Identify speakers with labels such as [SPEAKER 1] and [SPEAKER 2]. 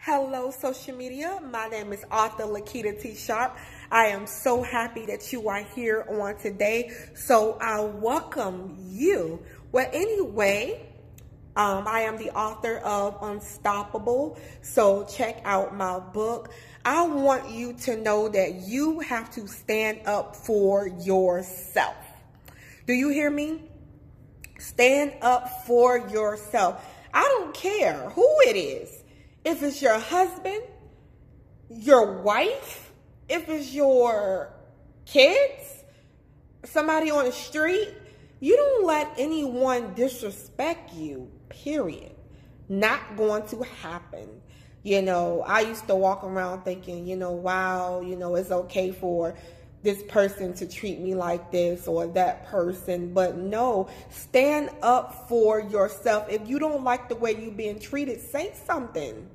[SPEAKER 1] Hello, social media. My name is author Lakita T. Sharp. I am so happy that you are here on today. So I welcome you. Well, anyway, I am the author of Unstoppable. So check out my book. I want you to know that you have to stand up for yourself. Do you hear me? Stand up for yourself. I don't care who it is. If it's your husband, your wife, if it's your kids, somebody on the street, you don't let anyone disrespect you, period. Not going to happen. You know, I used to walk around thinking, wow, it's okay for this person to treat me like this or that person. But no, stand up for yourself. If you don't like the way you're being treated, say something.